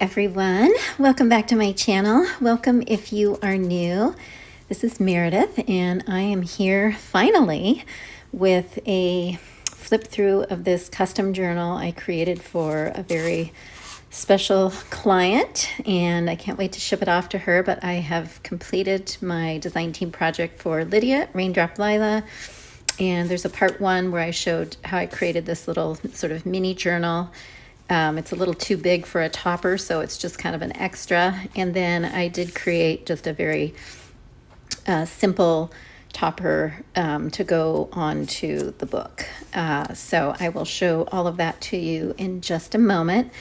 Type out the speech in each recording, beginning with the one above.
everyone, welcome back to my channel. Welcome if you are new. This is Meredith and I am here finally with a flip through of this custom journal I created for a very special client, and I can't wait to ship it off to her. But I have completed my design team project for Lydia Raindrop Lila, and there's a part one where I showed how I created this little sort of mini journal. It's a little too big for a topper, so it's just kind of an extra. And then I did create just a very simple topper to go onto the book. So I will show all of that to you in just a moment.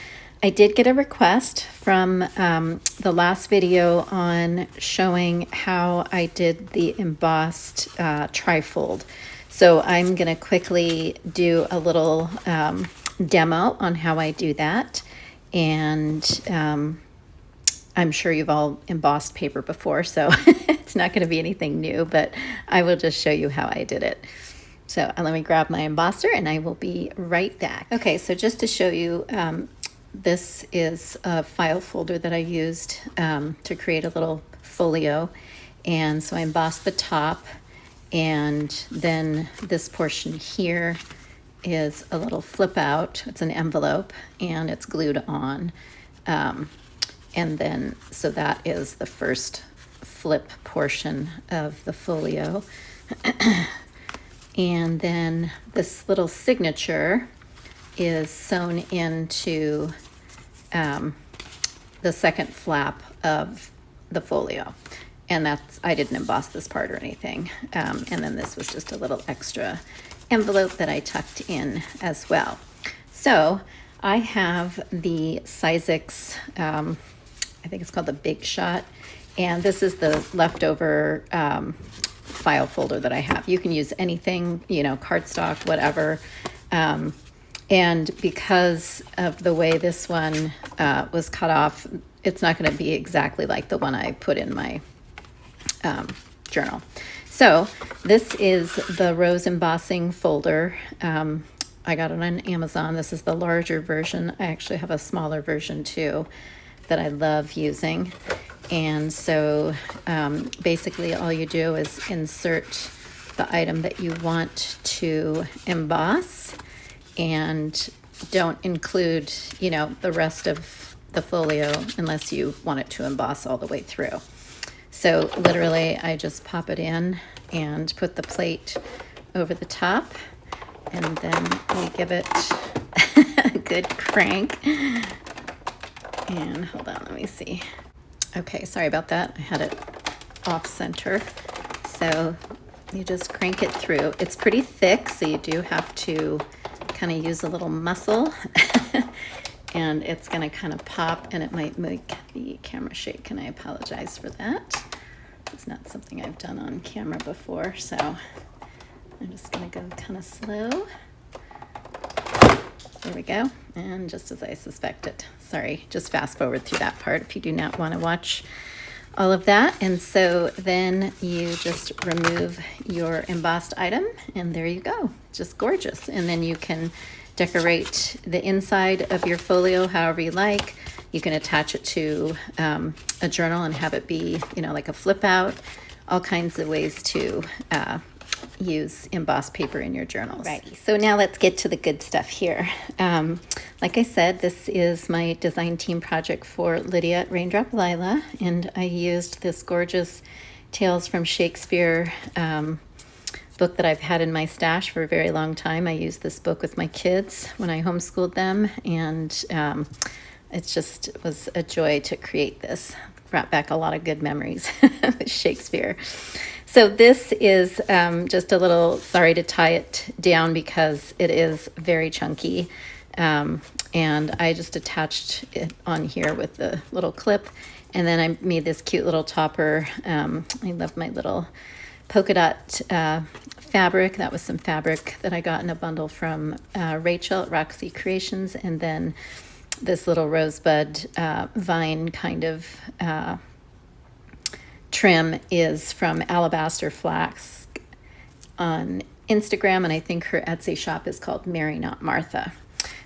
I did get a request from the last video on showing how I did the embossed trifold. So I'm going to quickly do a little demo on how I do that. And I'm sure you've all embossed paper before, so it's not going to be anything new, but I will just show you how I did it. So let me grab my embosser and I will be right back. Okay, so just to show you, this is a file folder that I used to create a little folio. And so I embossed the top, and then this portion here is a little flip out. It's an envelope and it's glued on. And then, so that is the first flip portion of the folio. And then this little signature is sewn into the second flap of the folio. And that's, I didn't emboss this part or anything. And then this was just a little extra envelope that I tucked in as well. So I have the Sizex, I think it's called the Big Shot. And this is the leftover file folder that I have. You can use anything, you know, cardstock, whatever. And because of the way this one was cut off, it's not going to be exactly like the one I put in my journal. So this is the rose embossing folder. I got it on Amazon. This is the larger version. I actually have a smaller version too that I love using. And so basically all you do is insert the item that you want to emboss, and don't include, you know, the rest of the folio unless you want it to emboss all the way through. So literally I just pop it in and put the plate over the top, and then we give it a good crank. And hold on, let me see. Okay, sorry about that. I had it off center. So you just crank it through. It's pretty thick, so you do have to kind of use a little muscle. And it's going to kind of pop, and it might make the camera shake, and I apologize for that. It's not something I've done on camera before, so I'm just going to go kind of slow. There we go. And just as I suspected. Sorry, just fast forward through that part if you do not want to watch all of that. And so then you just remove your embossed item, and there you go. Just gorgeous. And then you can decorate the inside of your folio however you like. You can attach it to a journal and have it be, you know, like a flip out. All kinds of ways to use embossed paper in your journals. Right. So now let's get to the good stuff here. Like I said, this is my design team project for Lydia Raindrop Lila, and I used this gorgeous Tales from Shakespeare book that I've had in my stash for a very long time. I used this book with my kids when I homeschooled them, and it was a joy to create this. Brought back a lot of good memories with Shakespeare. So this is just a little, sorry to tie it down because it is very chunky. And I just attached it on here with the little clip. And then I made this cute little topper. I love my little polka dot fabric. That was some fabric that I got in a bundle from Rachel at Roxy Creations. And then this little rosebud vine kind of trim is from Alabaster Flax on Instagram, and I think her Etsy shop is called Mary Not Martha.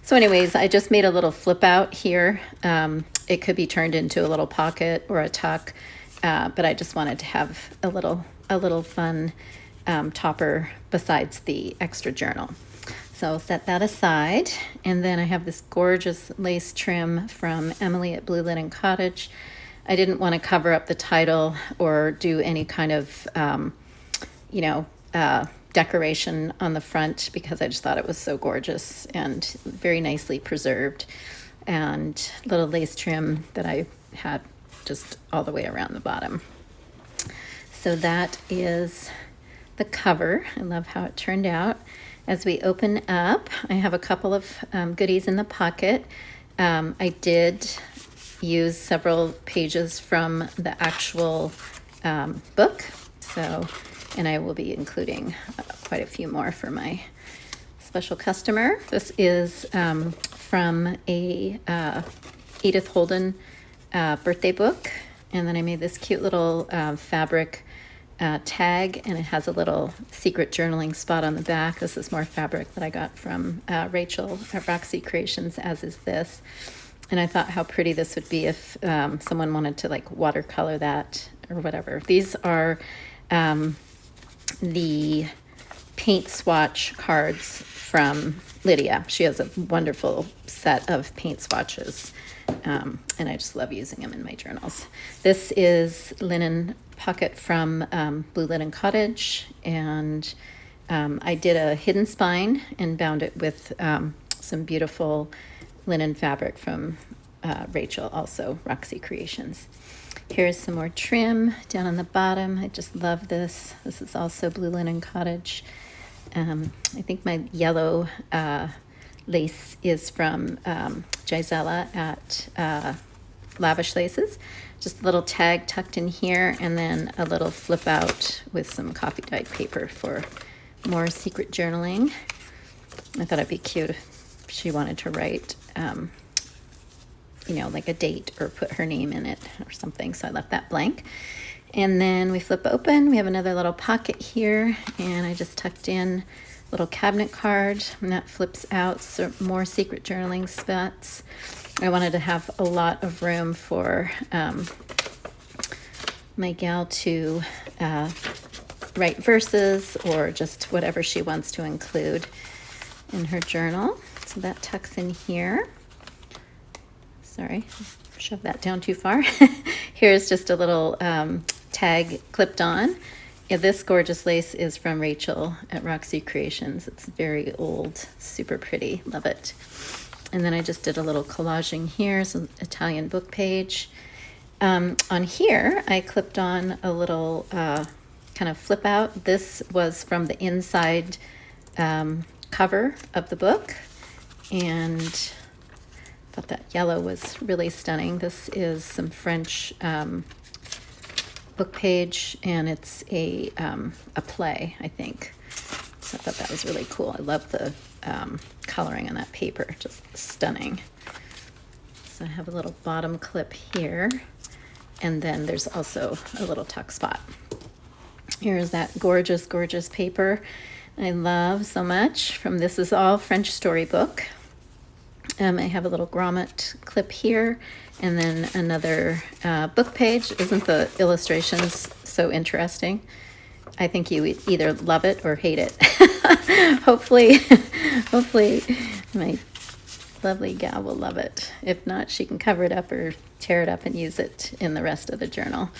So anyways, I just made a little flip out here. It could be turned into a little pocket or a tuck, but I just wanted to have a little fun topper besides the extra journal. So I'll set that aside. And then I have this gorgeous lace trim from Emily at Blue Linen Cottage. I didn't want to cover up the title or do any kind of, decoration on the front because I just thought it was so gorgeous and very nicely preserved. And little lace trim that I had just all the way around the bottom. So that is the cover. I love how it turned out. As we open up, I have a couple of goodies in the pocket. I did use several pages from the actual book, and I will be including quite a few more for my special customer. This is from a Edith Holden birthday book, and then I made this cute little fabric tag, and it has a little secret journaling spot on the back. This is more fabric that I got from Rachel at Roxy Creations, as is this. And I thought how pretty this would be if someone wanted to like watercolor that or whatever. These are the paint swatch cards from Lydia. She has a wonderful set of paint swatches, and I just love using them in my journals. This is linen pocket from Blue Linen Cottage, and I did a hidden spine and bound it with some beautiful linen fabric from Rachel, also Roxy Creations. Here's some more trim down on the bottom. I just love this. This is also Blue Linen Cottage. I think my yellow lace is from Gisela at Lavish Laces. Just a little tag tucked in here, and then a little flip out with some coffee dyed paper for more secret journaling. I thought it'd be cute if she wanted to write like a date or put her name in it or something. So I left that blank. And then we flip open. We have another little pocket here, and I just tucked in a little cabinet card, and that flips out. So more secret journaling spots. I wanted to have a lot of room for my gal to write verses or just whatever she wants to include in her journal. So that tucks in here. Sorry, shove that down too far. Here's just a little tag clipped on. Yeah, this gorgeous lace is from Rachel at Roxy Creations. It's very old, super pretty, love it. And then I just did a little collaging here, some Italian book page. On here, I clipped on a little kind of flip out. This was from the inside cover of the book, and thought that yellow was really stunning. This is some French book page, and it's a play, I think. So I thought that was really cool. I love the coloring on that paper, just stunning. So I have a little bottom clip here, and then there's also a little tuck spot. Here's that gorgeous, gorgeous paper I love so much from This Is All French Storybook. I have a little grommet clip here, and then another book page. Isn't the illustrations so interesting? I think you would either love it or hate it. Hopefully my lovely gal will love it. If not, she can cover it up or tear it up and use it in the rest of the journal.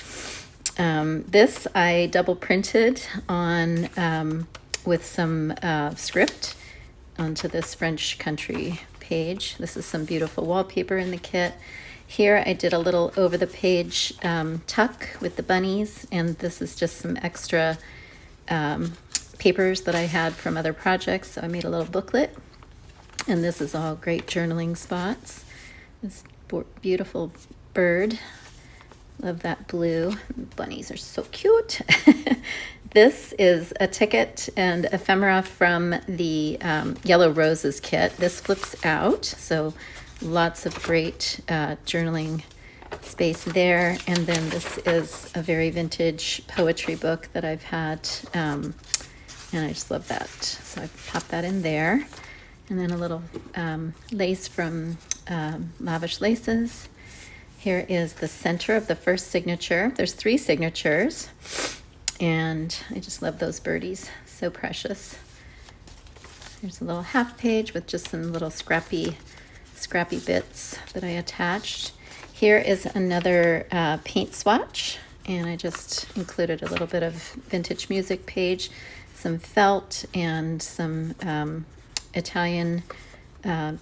This I double printed on with some script onto this French country page. This is some beautiful wallpaper in the kit. Here I did a little over the page tuck with the bunnies, and this is just some extra papers that I had from other projects. So I made a little booklet, and this is all great journaling spots. This beautiful bird. Love that blue. Bunnies are so cute. This is a ticket and ephemera from the Yellow Roses kit. This flips out, so lots of great journaling space there. And then this is a very vintage poetry book that I've had, and I just love that. So I popped that in there. And then a little lace from Lavish Laces. Here is the center of the first signature. There's 3 signatures, and I just love those birdies, so precious. There's a little half page with just some little scrappy bits that I attached. Here is another paint swatch, and I just included a little bit of vintage music page, some felt, and some Italian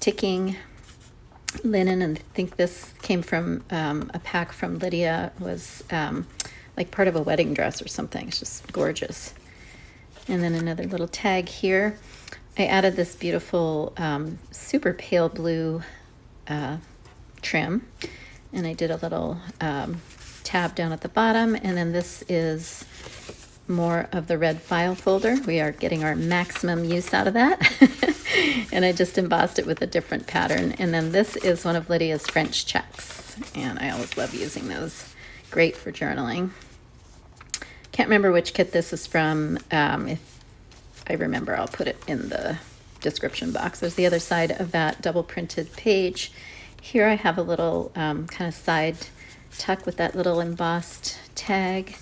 ticking linen. And I think this came from a pack from Lydia. It was like part of a wedding dress or something. It's just gorgeous. And then another little tag here. I added this beautiful super pale blue trim, and I did a little tab down at the bottom, and then this is more of the red file folder. We are getting our maximum use out of that. And I just embossed it with a different pattern. And then this is one of Lydia's French checks, and I always love using those. Great for journaling. Can't remember which kit this is from. If I remember, I'll put it in the description box. There's the other side of that double printed page. Here I have a little kind of side tuck with that little embossed tag,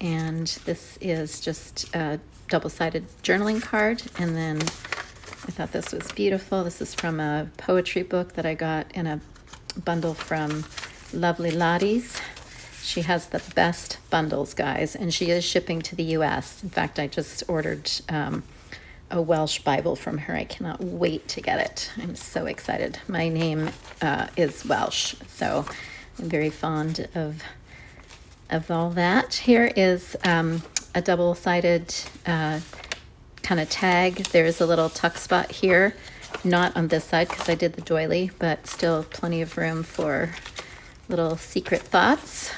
and this is just a double-sided journaling card. And then I thought this was beautiful. This is from a poetry book that I got in a bundle from Lovely Lottie's. She has the best bundles, guys, and she is shipping to the US. In fact, I just ordered a Welsh Bible from her. I cannot wait to get it. I'm so excited. My name is Welsh, so I'm very fond of all that. Here is a double-sided kind of tag. There's a little tuck spot here, not on this side because I did the doily, but still plenty of room for little secret thoughts.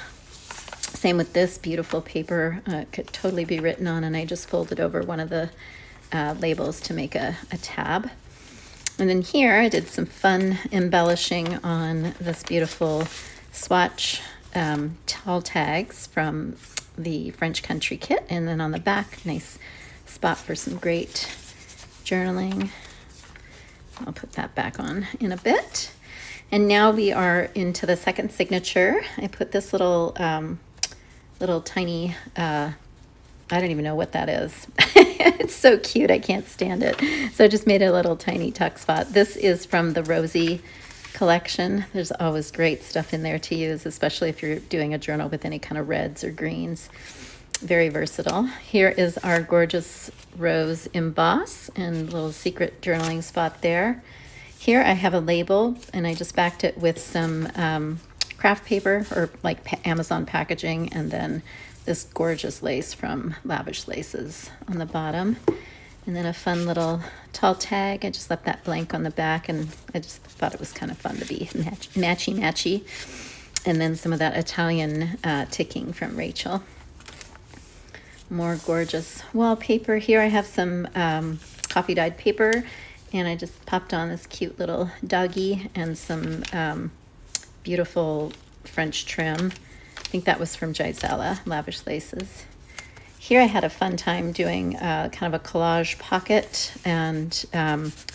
Same with this beautiful paper. Could totally be written on, and I just folded over one of the labels to make a tab. And then here I did some fun embellishing on this beautiful swatch tall tags from the French Country kit. And then on the back, nice spot for some great journaling. I'll put that back on in a bit. And now we are into the second signature. I put this little tiny, I don't even know what that is. It's so cute, I can't stand it. So I just made a little tiny tuck spot. This is from the Rosie collection. There's always great stuff in there to use, especially if you're doing a journal with any kind of reds or greens. Very versatile. Here is our gorgeous rose emboss and little secret journaling spot there. Here I have a label, and I just backed it with some craft paper or like Amazon packaging, and then this gorgeous lace from Lavish Laces on the bottom. And then a fun little tall tag. I just left that blank on the back, and I just thought it was kind of fun to be matchy. And then some of that Italian ticking from Rachel. More gorgeous wallpaper. Here I have some coffee dyed paper, and I just popped on this cute little doggy and some beautiful French trim. I think that was from Gisela, Lavish Laces. Here I had a fun time doing kind of a collage pocket and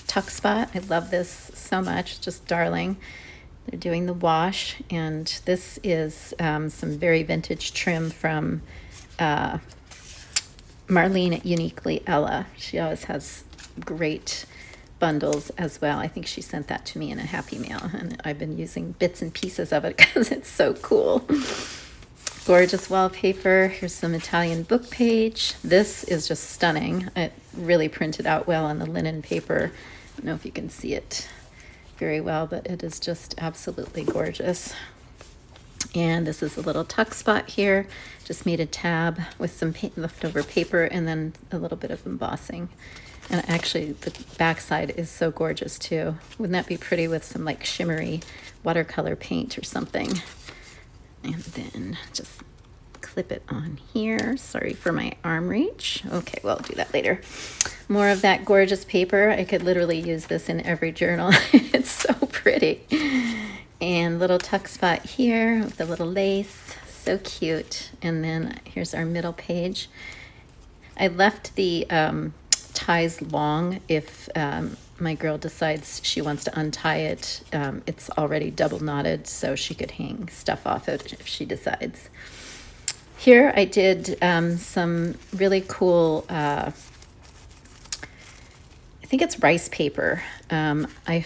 tuck spot. I love this so much, just darling. They're doing the wash, and this is some very vintage trim from Marlene at Uniquely Ella. She always has great bundles as well. I think she sent that to me in a Happy Mail, and I've been using bits and pieces of it because it's so cool. Gorgeous wallpaper. Here's some Italian book page. This is just stunning. It really printed out well on the linen paper. I don't know if you can see it very well, but it is just absolutely gorgeous. And this is a little tuck spot here. Just made a tab with some leftover paper and then a little bit of embossing. And actually the back side is so gorgeous too. Wouldn't that be pretty with some like shimmery watercolor paint or something? And then just clip it on here. Sorry for my arm reach. Okay, well, I'll do that later. More of that gorgeous paper. I could literally use this in every journal. It's so pretty. And little tuck spot here with the little lace. So cute. And then here's our middle page. I left the ties long if my girl decides she wants to untie it, it's already double knotted, so she could hang stuff off it if she decides. Here I did some really cool, I think it's rice paper. I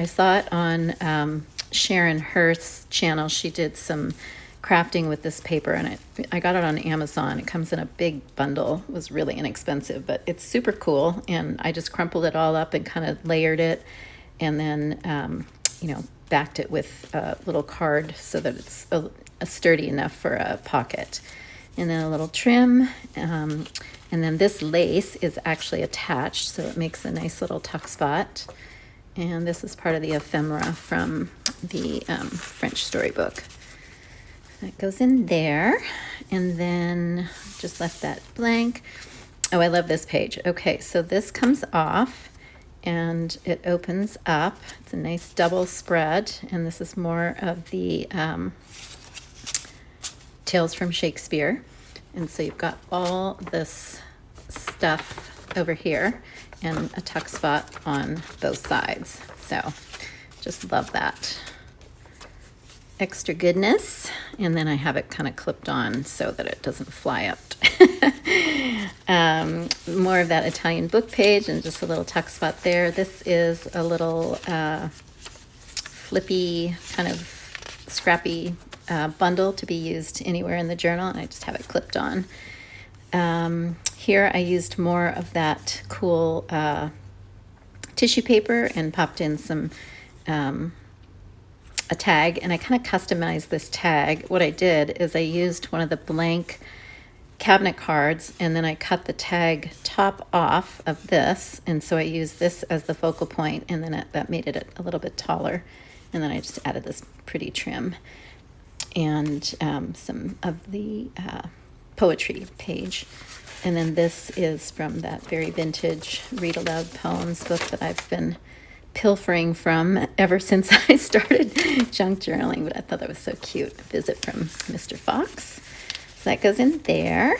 saw it on Sharon Hurst's channel. She did some crafting with this paper, and I got it on Amazon. It comes in a big bundle. It was really inexpensive, but it's super cool. And I just crumpled it all up and kind of layered it, and then backed it with a little card so that it's a sturdy enough for a pocket. And then a little trim, and then this lace is actually attached, so it makes a nice little tuck spot. And this is part of the ephemera from the French storybook. That goes in there, and then just left that blank. Oh, I love this page. Okay, so this comes off, and it opens up. It's a nice double spread, and this is more of the Tales from Shakespeare. And so you've got all this stuff over here and a tuck spot on both sides. So just love that extra goodness. And then I have it kind of clipped on so that it doesn't fly up. More of that Italian book page and just a little tuck spot there. This is a little flippy, kind of scrappy bundle to be used anywhere in the journal, and I just have it clipped on. Here I used more of that cool tissue paper and popped in some a tag, and I kind of customized this tag. What I did is I used one of the blank cabinet cards, and then I cut the tag top off of this, and so I used this as the focal point, and then that made it a little bit taller, and then I just added this pretty trim and some of the poetry page. And then this is from that very vintage Read Aloud Poems book that I've been pilfering from ever since I started junk journaling, but I thought that was so cute. A visit from Mr. Fox. So that goes in there.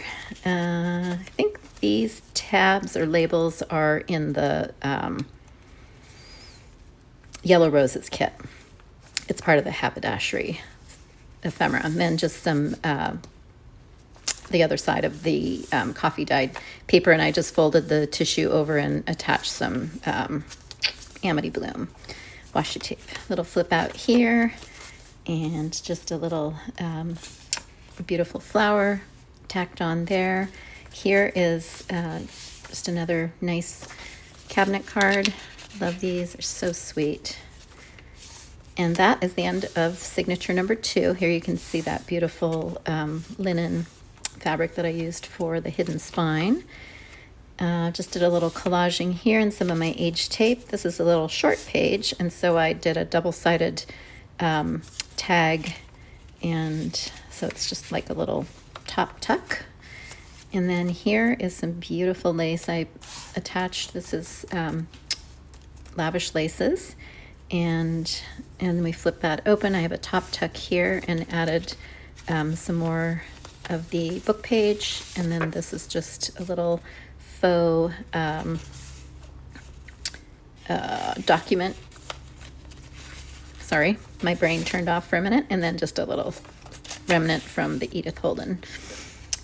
I think these tabs or labels are in the Yellow Roses kit. It's part of the haberdashery ephemera. And then just some the other side of the coffee dyed paper, and I just folded the tissue over and attached some Amity Bloom washi tape. Little flip out here, and just a little beautiful flower tacked on there. Here is just another nice cabinet card. Love these, they're so sweet. And that is the end of signature number 2. Here you can see that beautiful linen fabric that I used for the hidden spine. Just did a little collaging here and some of my age tape. This is a little short page, and so I did a double-sided tag, and so it's just like a little top tuck. And then here is some beautiful lace I attached. This is Lavish Laces, and we flip that open. I have a top tuck here and added some more of the book page, and then this is just a little faux document. Sorry, my brain turned off for a minute, and then just a little remnant from the Edith Holden.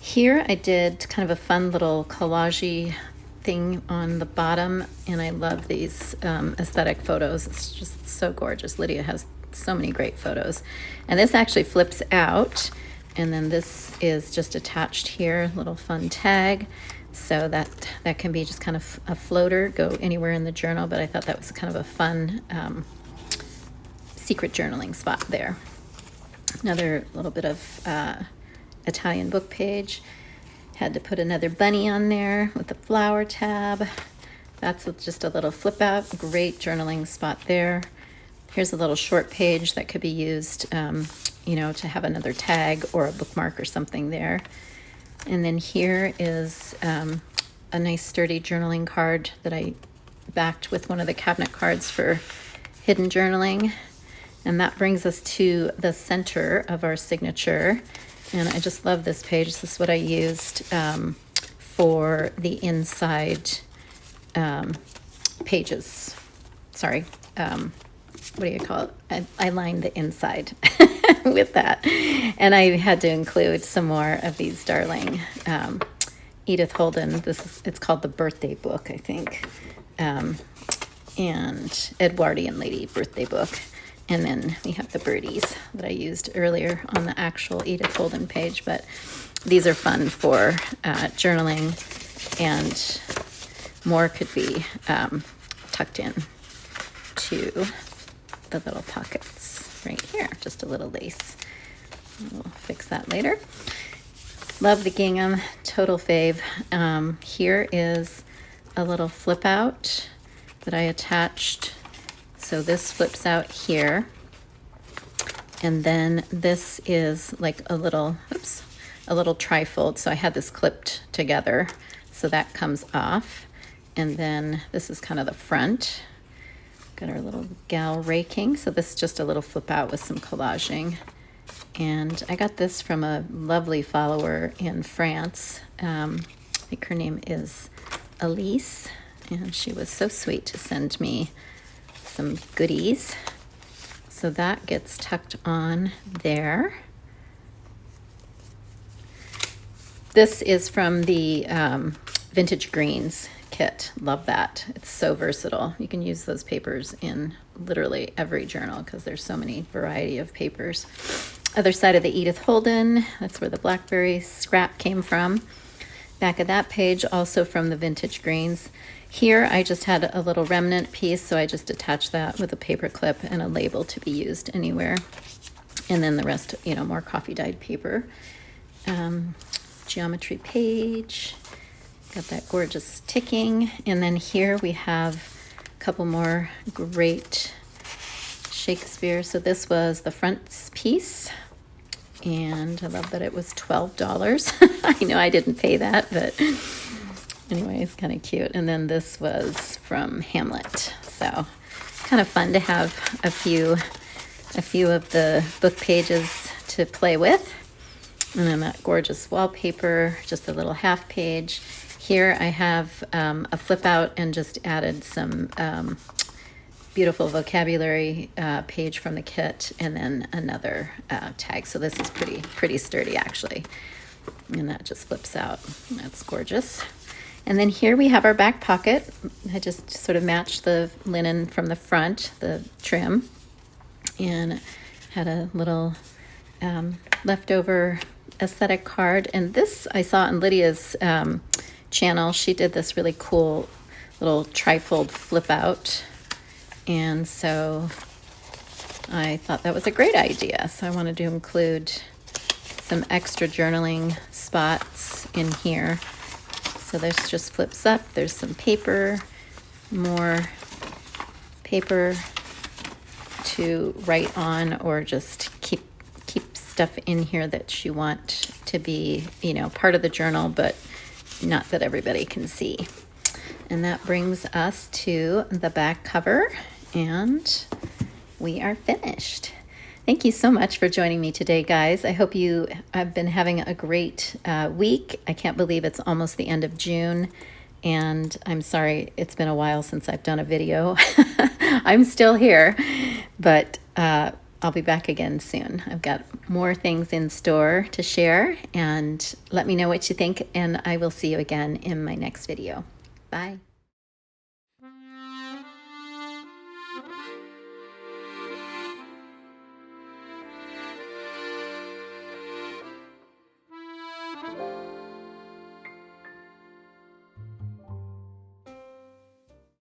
Here I did kind of a fun little collage-y thing on the bottom, and I love these aesthetic photos. It's just so gorgeous. Lydia has so many great photos. And this actually flips out, and then this is just attached here, little fun tag. So that can be just kind of a floater, go anywhere in the journal, but I thought that was kind of a fun secret journaling spot there. Another little bit of Italian book page. Had to put another bunny on there with the flower tab. That's just a little flip out, great journaling spot there. Here's a little short page that could be used, to have another tag or a bookmark or something there. And then here is a nice sturdy journaling card that I backed with one of the cabinet cards for hidden journaling. And that brings us to the center of our signature. And I just love this page. This is what I used for the inside pages sorry, what do you call it? I lined the inside with that. And I had to include some more of these darling Edith Holden. It's called The Birthday Book, I think. And Edwardian Lady Birthday Book. And then we have the birdies that I used earlier on the actual Edith Holden page. But these are fun for journaling, and more could be tucked in to the little pockets right here. Just a little lace. We'll fix that later. Love the gingham, total fave. Here is a little flip out that I attached. So this flips out here. And then this is like a little trifold. So I had this clipped together. So that comes off. And then this is kind of the front. Got our little gal raking. So this is just a little flip out with some collaging. And I got this from a lovely follower in France. I think her name is Elise. And she was so sweet to send me some goodies. So that gets tucked on there. This is from the Vintage Greens kit. Love that. It's so versatile. You can use those papers in literally every journal because there's so many variety of papers. Other side of the Edith Holden, that's where the blackberry scrap came from. Back of that page, also from the Vintage Greens. Here I just had a little remnant piece, so I just attached that with a paper clip and a label to be used anywhere. And then the rest, more coffee dyed paper. Geometry page. Got that gorgeous ticking. And then here we have a couple more great Shakespeare. So this was the front piece. And I love that it was $12. I know I didn't pay that, but anyway, it's kind of cute. And then this was from Hamlet. So kind of fun to have a few of the book pages to play with. And then that gorgeous wallpaper, just a little half page. Here I have a flip out and just added some beautiful vocabulary page from the kit, and then another tag. So this is pretty sturdy actually. And that just flips out. That's gorgeous. And then here we have our back pocket. I just sort of matched the linen from the front, the trim, and had a little leftover aesthetic card. And this I saw on Lydia's channel. She did this really cool little trifold flip out. And so I thought that was a great idea. So I wanted to include some extra journaling spots in here. So this just flips up. There's some paper, more paper to write on, or just keep stuff in here that you want to be, part of the journal, but not that everybody can see. And that brings us to the back cover, and we are finished. Thank you so much for joining me today, guys. I hope you have been having a great week. I can't believe it's almost the end of June, and I'm sorry it's been a while since I've done a video. I'm still here, but I'll be back again soon. I've got more things in store to share, and let me know what you think, and I will see you again in my next video. Bye.